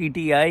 PTI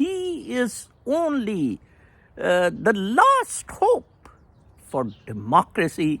he is only the last hope for democracy,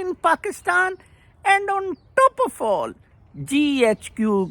in Pakistan, and on top of all GHQ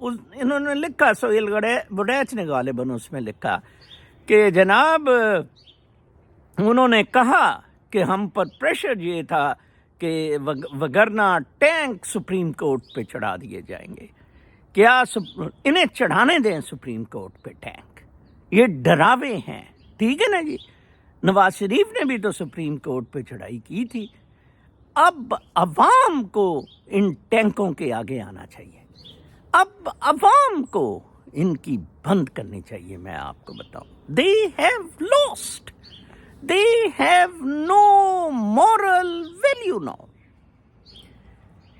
انہوں نے لکھا، سہیل وڈیچ نے غالباً اس میں لکھا کہ جناب انہوں نے کہا کہ ہم پر پریشر یہ تھا کہ وگرنہ ٹینک سپریم کورٹ پہ چڑھا دیے جائیں گے، کیا انہیں چڑھانے دیں سپریم کورٹ پہ ٹینک، یہ ڈراوے ہیں، ٹھیک ہے نا جی۔ نواز شریف نے بھی تو سپریم کورٹ پہ چڑھائی کی تھی۔ اب عوام کو ان ٹینکوں کے آگے آنا چاہیے، اب عوام کو ان کی بند کرنی چاہیے۔ میں آپ کو بتاؤں، they have lost, they have no moral value now۔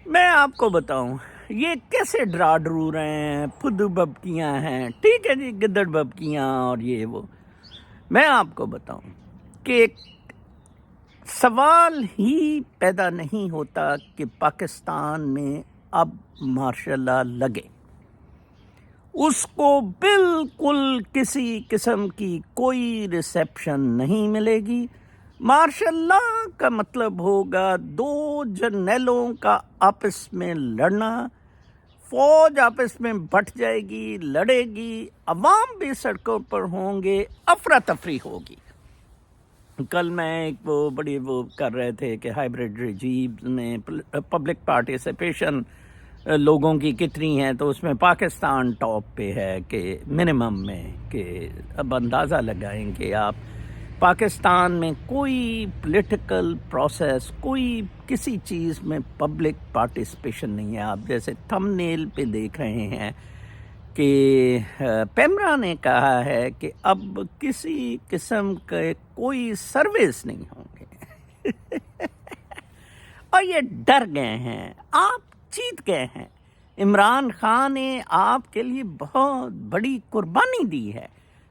میں آپ کو بتاؤں یہ کیسے ڈرا ڈرو رہے ہیں، پھدو ببکیاں ہیں، ٹھیک ہے جی، گدڑ ببکیاں اور یہ وہ۔ میں آپ کو بتاؤں کہ سوال ہی پیدا نہیں ہوتا کہ پاکستان میں اب مارشل لا لگے، اس کو بالکل کسی قسم کی کوئی ریسیپشن نہیں ملے گی۔ مارشل لا کا مطلب ہوگا دو جرنیلوں کا آپس میں لڑنا، فوج آپس میں بٹ جائے گی، لڑے گی، عوام بھی سڑکوں پر ہوں گے، افراتفری ہوگی۔ کل میں ایک وہ کر رہے تھے کہ ہائیبریڈ رجیم میں پبلک پارٹیسپیشن لوگوں کی کتنی ہے، تو اس میں پاکستان ٹاپ پہ ہے کہ منیمم میں، کہ اب اندازہ لگائیں کہ آپ پاکستان میں کوئی پولیٹیکل پروسیس، کوئی کسی چیز میں پبلک پارٹیسپیشن نہیں ہے۔ آپ جیسے تھم نیل پہ دیکھ رہے ہیں کہ پیمرا نے کہا ہے کہ اب کسی قسم کے کوئی سروس نہیں ہوں گے اور یہ ڈر گئے ہیں، آپ جیت گئے ہیں۔ عمران خان نے آپ کے لیے بہت بڑی قربانی دی ہے۔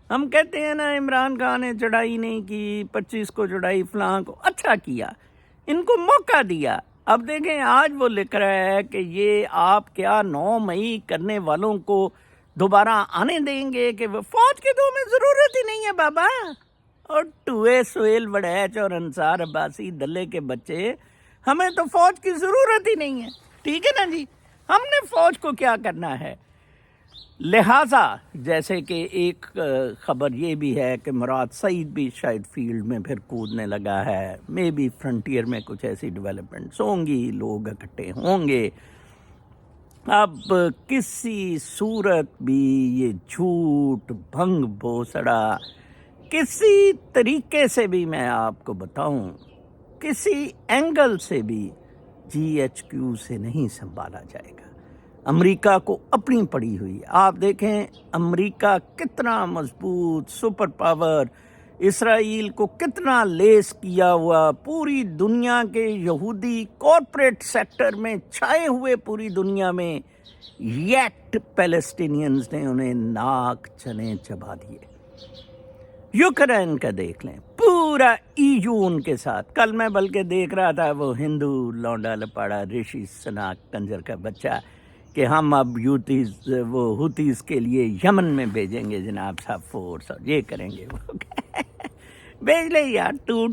ہم کہتے ہیں نا عمران خان نے چڑھائی نہیں کی، 25 کو چڑھائی، فلاں کو، اچھا کیا، ان کو موقع دیا۔ اب دیکھیں آج وہ لکھ رہا ہے کہ یہ آپ کیا 9 مئی کرنے والوں کو دوبارہ آنے دیں گے، کہ وہ فوج کے تو ہمیں ضرورت ہی نہیں ہے بابا۔ اور ٹوئے سہیل وڈیچ اور انصار عباسی دلے کے بچے، ہمیں تو فوج کی ضرورت ہی نہیں ہے، ٹھیک ہے نا جی۔ ہم نے فوج کو کیا کرنا ہے؟ لہٰذا جیسے کہ ایک خبر یہ بھی ہے کہ مراد سعید بھی شاید فیلڈ میں پھر کودنے لگا ہے، مے بی فرنٹیئر میں کچھ ایسی ڈیولپمنٹس ہوں گی، لوگ اکٹھے ہوں گے۔ اب کسی صورت بھی یہ جھوٹ بھنگ بھوسڑا کسی طریقے سے بھی، میں آپ کو بتاؤں، کسی اینگل سے بھی GHQ سے نہیں سنبھالا جائے گا۔ امریکہ کو اپنی پڑی ہوئی، آپ دیکھیں امریکہ کتنا مضبوط سپر پاور، اسرائیل کو کتنا لیس کیا ہوا، پوری دنیا کے یہودی کارپوریٹ سیکٹر میں چھائے ہوئے پوری دنیا میں، یٹ پیلسٹینینز نے انہیں ناک چنے چبا دیے۔ یوکرین کا دیکھ لیں، پورا EU ان کے ساتھ۔ کل میں بلکہ دیکھ رہا تھا وہ ہندو لونڈا لپاڑا رشی سناک کنجر کا بچہ کہ ہم اب ہوتیز کے لیے یمن میں بھیجیں گے جناب صاحب فورس، اور یہ کریں گے وہ بھیج لے یار،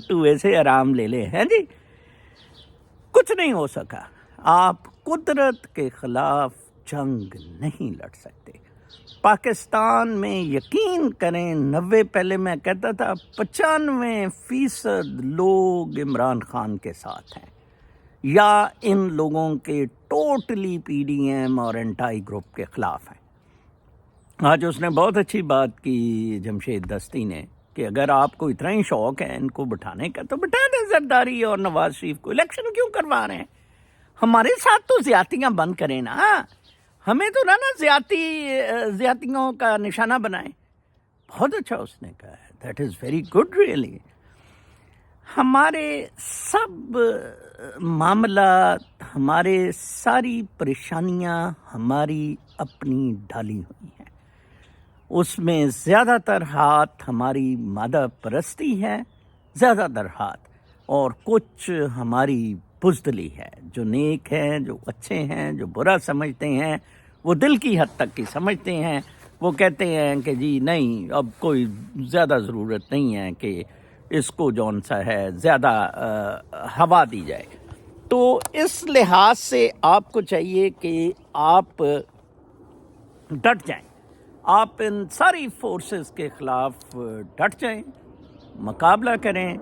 ٹوئے سے آرام لے لے ہیں جی۔ کچھ نہیں ہو سکا، آپ قدرت کے خلاف جنگ نہیں لڑ سکتے۔ پاکستان میں یقین کریں 90، پہلے میں کہتا تھا 95% لوگ عمران خان کے ساتھ ہیں، یا ان لوگوں کے ٹوٹلی PDM اور انٹائی گروپ کے خلاف ہیں۔ آج اس نے بہت اچھی بات کی جمشید دستی نے کہ اگر آپ کو اتنا ہی شوق ہے ان کو بٹھانے کا تو بٹھا دیں زرداری اور نواز شریف کو، الیکشن کیوں کروا رہے ہیں؟ ہمارے ساتھ تو زیادتیاں بند کریں نا، ہمیں تو نا زیادتیوں کا نشانہ بنائیں۔ بہت اچھا اس نے کہا ہے، that is very good really. ہمارے سب معاملات، ہمارے ساری پریشانیاں ہماری اپنی ڈالی ہوئی ہیں، اس میں زیادہ تر ہاتھ ہماری مادہ پرستی ہے، زیادہ تر ہاتھ، اور کچھ ہماری بزدلی ہے۔ جو نیک ہیں، جو اچھے ہیں، جو برا سمجھتے ہیں، وہ دل کی حد تک کی سمجھتے ہیں، وہ کہتے ہیں کہ جی نہیں اب کوئی زیادہ ضرورت نہیں ہے کہ اس کو جون سا ہے زیادہ ہوا دی جائے۔ تو اس لحاظ سے آپ کو چاہیے کہ آپ ڈٹ جائیں، آپ ان ساری فورسز کے خلاف ڈٹ جائیں، مقابلہ کریں،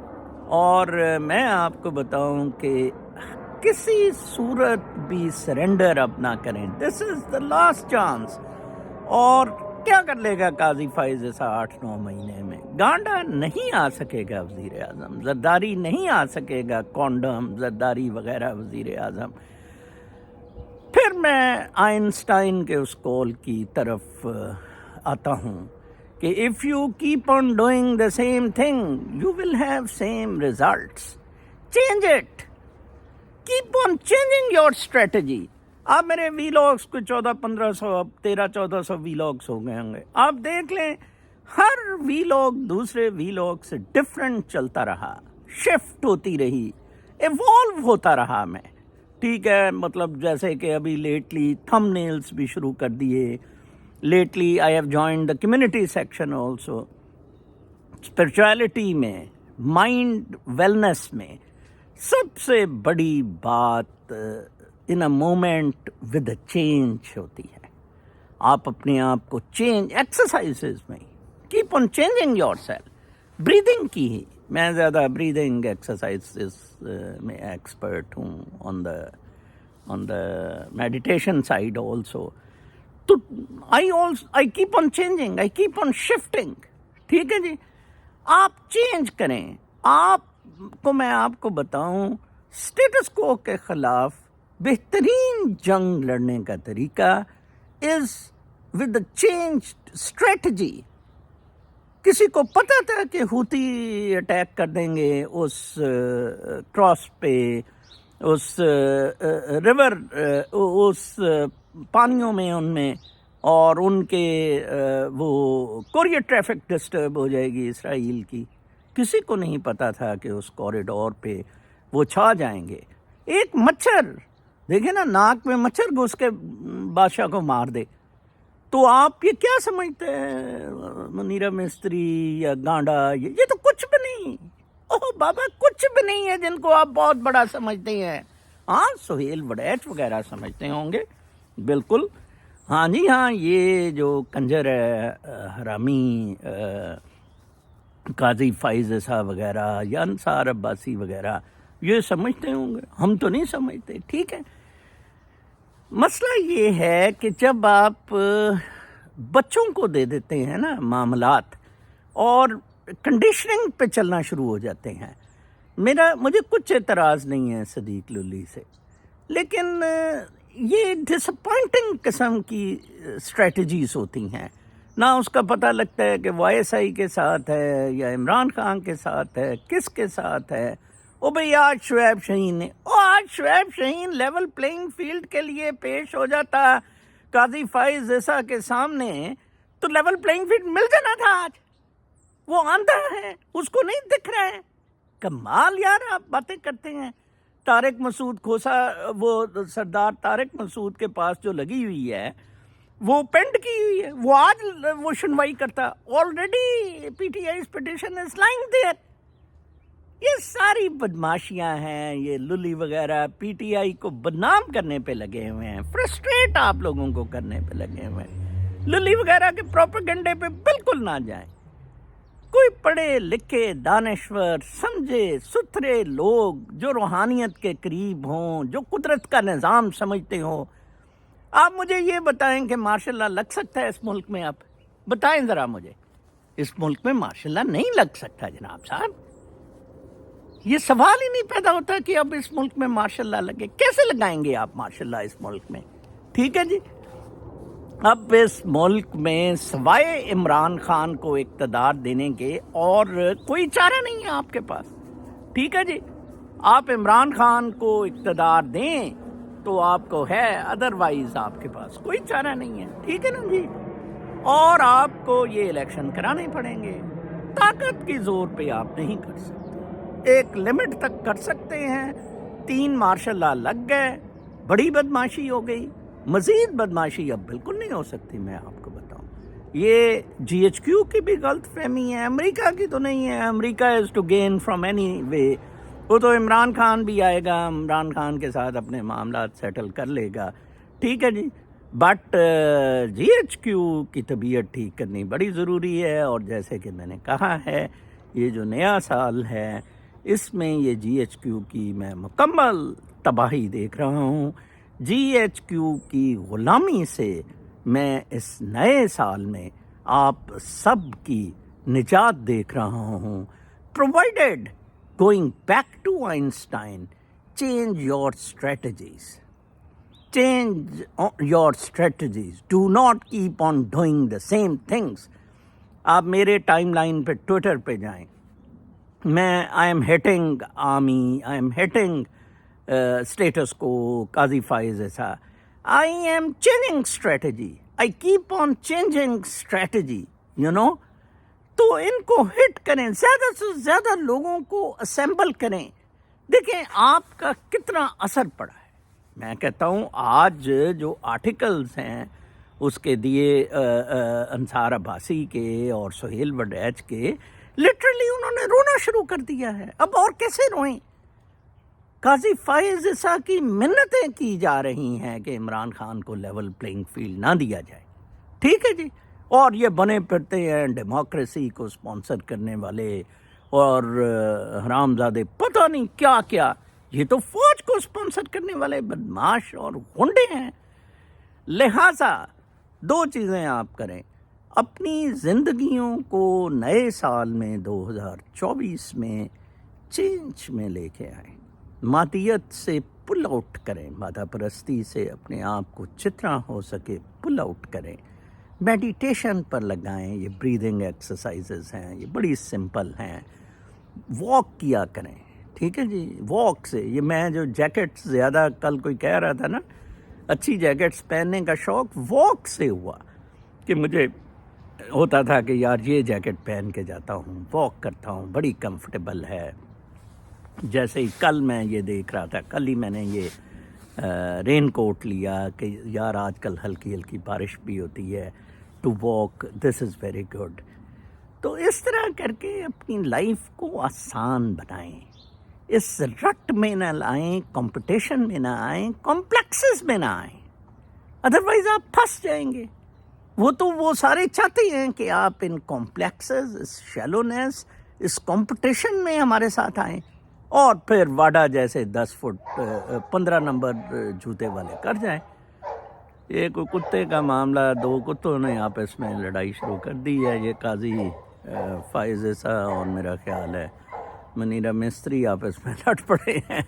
اور میں آپ کو بتاؤں کہ کسی صورت بھی سرنڈر اب نہ کریں. دس از دا لاسٹ چانس. اور کیا کر لے گا قاضی فائز ایسا 8-9 مہینے میں؟ گانڈا نہیں آ سکے گا وزیر اعظم، زرداری نہیں آ سکے گا، کونڈم زرداری وغیرہ وزیر اعظم. پھر میں آئنسٹائن کے اس قول کی طرف آتا ہوں کہ if you keep on doing the same thing, you will have same results. Change it. Keep on changing your strategy. آپ میرے وی لاگس کو 1400-1500 اب 1300-1400 وی لاگس ہو گئے ہوں گے. آپ دیکھ لیں ہر وی لاگ دوسرے وی لاگ سے ڈفرینٹ چلتا رہا، شفٹ ہوتی رہی، ایوالو ہوتا رہا میں. ٹھیک ہے، مطلب جیسے کہ ابھی لیٹلی تھم نیلز بھی شروع کر دیے. Lately I have joined the community section also. Spirituality میں، مائنڈ ویلنس میں سب سے بڑی بات in a moment with a change ہوتی ہے. آپ اپنے آپ کو چینج ایکسرسائزز میں keep on changing your self. Breathing کی ہی میں زیادہ بریدنگ ایکسرسائزز میں ایکسپرٹ ہوں، on the meditation side also. تو I keep on changing, I keep on shifting. ٹھیک ہے جی، آپ چینج کریں. آپ کو میں آپ کو بتاؤں، اسٹیٹس کو کے خلاف بہترین جنگ لڑنے کا طریقہ is with a changed strategy. کسی کو پتا تھا کہ ہوتی اٹیک کر دیں گے اس کراس پہ، اس ریور، اس پانیوں میں، ان میں، اور ان کے وہ کوریئر ٹریفک ڈسٹرب ہو جائے گی اسرائیل کی. کسی کو نہیں پتا تھا کہ اس کوریڈور پہ وہ چھا جائیں گے. ایک مچھر دیکھیں نا، ناک میں مچھر گھس کے بادشاہ کو مار دے. تو آپ یہ کیا سمجھتے ہیں منیرا مستری یا گانڈا؟ یہ تو کچھ بھی نہیں. اوہ بابا، کچھ بھی نہیں ہے جن کو آپ بہت بڑا سمجھتے ہیں. ہاں، سہیل وڈیچ وغیرہ سمجھتے ہوں گے، بالکل. ہاں جی ہاں، یہ جو کنجر ہے حرامی قاضی فائز صاحب وغیرہ یا انصار عباسی وغیرہ، یہ سمجھتے ہوں گے، ہم تو نہیں سمجھتے. ٹھیک ہے، مسئلہ یہ ہے کہ جب آپ بچوں کو دے دیتے ہیں نا معاملات اور کنڈیشننگ پہ چلنا شروع ہو جاتے ہیں. مجھے کچھ اعتراض نہیں ہے صدیق للی سے، لیکن یہ ڈس اپوائنٹنگ قسم کی اسٹریٹجیز ہوتی ہیں. نہ اس کا پتہ لگتا ہے کہ وائی ایس آئی کے ساتھ ہے یا عمران خان کے ساتھ ہے، کس کے ساتھ ہے. او بھئی آج شعیب شاہین نے، آج شعیب شاہین لیول پلینگ فیلڈ کے لیے پیش ہو جاتا قاضی فائز عیسیٰ کے سامنے تو لیول پلینگ فیلڈ مل جانا تھا. آج وہ آندھا ہے، اس کو نہیں دکھ رہا ہے. کمال یار، آپ باتیں کرتے ہیں. طارق مسعود کھوسا، وہ سردار طارق مسعود کے پاس جو لگی ہوئی ہے وہ پینڈ کی ہوئی ہے، وہ آج وہ سنوائی کرتا. Already PTI petition is lying there. یہ ساری بدماشیاں ہیں. یہ للی وغیرہ پی ٹی آئی کو بدنام کرنے پہ لگے ہوئے ہیں، فرسٹریٹ آپ لوگوں کو کرنے پہ لگے ہوئے ہیں. للی وغیرہ کے پروپیگنڈے پہ بالکل نہ جائیں. کوئی پڑھے لکھے دانشور سمجھے ستھرے لوگ جو روحانیت کے قریب ہوں، جو قدرت کا نظام سمجھتے ہوں. آپ مجھے یہ بتائیں کہ مارشل لا لگ سکتا ہے اس ملک میں؟ آپ بتائیں ذرا مجھے. اس ملک میں مارشل لا نہیں لگ سکتا جناب صاحب. یہ سوال ہی نہیں پیدا ہوتا کہ اب اس ملک میں مارشل لا لگے. کیسے لگائیں گے آپ مارشل لا اس ملک میں؟ ٹھیک ہے جی، اب اس ملک میں سوائے عمران خان کو اقتدار دینے کے اور کوئی چارہ نہیں ہے آپ کے پاس. ٹھیک ہے جی، آپ عمران خان کو اقتدار دیں تو آپ کو ہے، ادروائز آپ کے پاس کوئی چارہ نہیں ہے. ٹھیک ہے نا جی، اور آپ کو یہ الیکشن کرانے پڑیں گے. طاقت کی زور پہ آپ نہیں کر سکتے. ایک لمٹ تک کر سکتے ہیں. 3 مارشل لا لگ گئے، بڑی بدماشی ہو گئی. مزید بدماشی اب بالکل نہیں ہو سکتی. میں آپ کو بتاؤں، یہ جی ایچ کیو کی بھی غلط فہمی ہے، امریکہ کی تو نہیں ہے. America is to gain from any way. وہ تو عمران خان بھی آئے گا، عمران خان کے ساتھ اپنے معاملات سیٹل کر لے گا. ٹھیک ہے جی، بٹ جی ایچ کیو کی طبیعت ٹھیک کرنی بڑی ضروری ہے، اور جیسے کہ میں نے کہا ہے یہ جو نیا سال ہے اس میں یہ جی ایچ کیو کی میں مکمل تباہی دیکھ رہا ہوں. جی ایچ کیو کی غلامی سے میں اس نئے سال میں آپ سب کی نجات دیکھ رہا ہوں. Provided going back to Einstein, change your strategies. Change your strategies. Do not keep on doing the same things. آپ میرے ٹائم لائن پہ ٹویٹر پہ جائیں، میں I am hating army, I am hating status quo, Qazi Faez Isa. I am changing strategy, I keep on changing strategy, تو ان کو ہٹ کریں، زیادہ سے زیادہ لوگوں کو اسمبل کریں. دیکھیں آپ کا کتنا اثر پڑا ہے. میں کہتا ہوں آج جو آرٹیکلز ہیں اس کے دیے انصار عباسی کے اور سہیل وڈیچ کے، لٹرلی انہوں نے رونا شروع کر دیا ہے. اب اور کیسے روئیں؟ قاضی فائز عیسیٰ کی منتیں کی جا رہی ہیں کہ عمران خان کو لیول پلینگ فیلڈ نہ دیا جائے. ٹھیک ہے جی، اور یہ بنے پھرتے ہیں ڈیموکریسی کو سپانسر کرنے والے اور حرام زادے پتہ نہیں کیا کیا. یہ تو فوج کو سپانسر کرنے والے بدماش اور غنڈے ہیں. لہٰذا دو چیزیں آپ کریں، اپنی زندگیوں کو نئے سال میں 2024 میں چینج میں لے کے آئیں. مادیت سے پل آؤٹ کریں، مادہ پرستی سے اپنے آپ کو جتنا ہو سکے پل آؤٹ کریں. میڈیٹیشن پر لگائیں، یہ بریدنگ ایکسرسائزز ہیں، یہ بڑی سمپل ہیں. واک کیا کریں. ٹھیک ہے جی، واک سے یہ میں جو جیکٹس زیادہ کل کوئی کہہ رہا تھا نا اچھی جیکٹس پہننے کا شوق واک سے ہوا، کہ مجھے ہوتا تھا کہ یار یہ جیکٹ پہن کے جاتا ہوں، واک کرتا ہوں، بڑی کمفرٹیبل ہے. جیسے ہی کل میں یہ دیکھ رہا تھا، کل ہی میں نے یہ رین کوٹ لیا کہ یار آج کل ہلکی ہلکی بارش بھی ہوتی ہے، to walk this is very good. تو اس طرح کر کے اپنی لائف کو آسان بنائیں، اس رٹ میں نہ لائیں، کمپٹیشن میں نہ آئیں، کمپلیکسز میں نہ آئیں، ادروائز آپ پھنس جائیں گے. وہ سارے چاہتے ہیں کہ آپ ان کمپلیکسز، اس شیلونیس، اس کمپٹیشن میں ہمارے ساتھ آئیں، اور پھر واڈا جیسے 10 فٹ 15 نمبر جوتے والے کر جائیں. یہ کوئی کتے کا معاملہ، دو کتوں نے آپس میں لڑائی شروع کر دی ہے. یہ قاضی فائز عیسیٰ اور میرا خیال ہے منیرہ مستری آپس میں لڑ پڑے ہیں.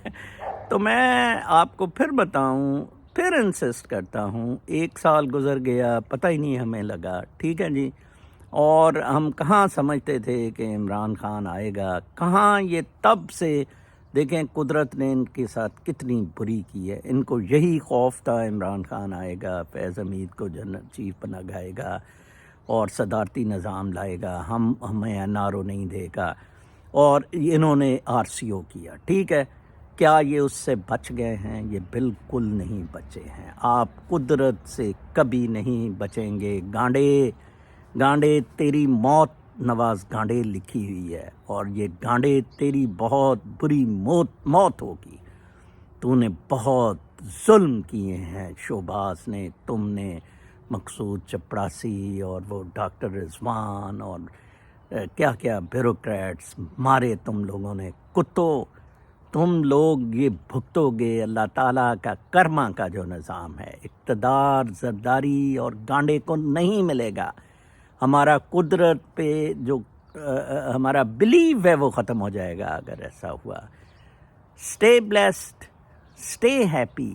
تو میں آپ کو پھر بتاؤں، پھر انسسٹ کرتا ہوں، 1 سال گزر گیا پتہ ہی نہیں ہمیں لگا. ٹھیک ہے جی، اور ہم کہاں سمجھتے تھے کہ عمران خان آئے گا، کہاں. یہ تب سے دیکھیں قدرت نے ان کے ساتھ کتنی بری کی ہے. ان کو یہی خوف تھا عمران خان آئے گا، فیض حمید کو جنرل چیف بنائے گا اور صدارتی نظام لائے گا، ہمیں این آر او نہیں دے گا، اور انہوں نے آر سی او کیا. ٹھیک ہے، کیا یہ اس سے بچ گئے ہیں؟ یہ بالکل نہیں بچے ہیں. آپ قدرت سے کبھی نہیں بچیں گے. گانڈے تیری موت نواز گانڈے لکھی ہوئی ہے، اور یہ گانڈے تیری بہت بری موت ہوگی. تو نے بہت ظلم کیے ہیں شہباز نے، تم نے مقصود چپڑاسی اور وہ ڈاکٹر رضوان اور کیا کیا بیوروکریٹس مارے تم لوگوں نے. تم لوگ یہ بھگتو گے اللہ تعالیٰ کا کرما کا جو نظام ہے. اقتدار زرداری اور گانڈے کو نہیں ملے گا. ہمارا قدرت پہ جو ہمارا بلیو ہے وہ ختم ہو جائے گا اگر ایسا ہوا. Stay blessed, stay happy,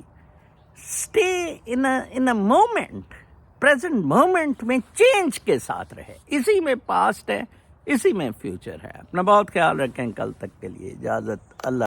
stay in a moment, present moment میں چینج کے ساتھ رہے. اسی میں پاسٹ ہے، اسی میں فیوچر ہے. اپنا بہت خیال رکھیں. کل تک کے لیے اجازت. اللہ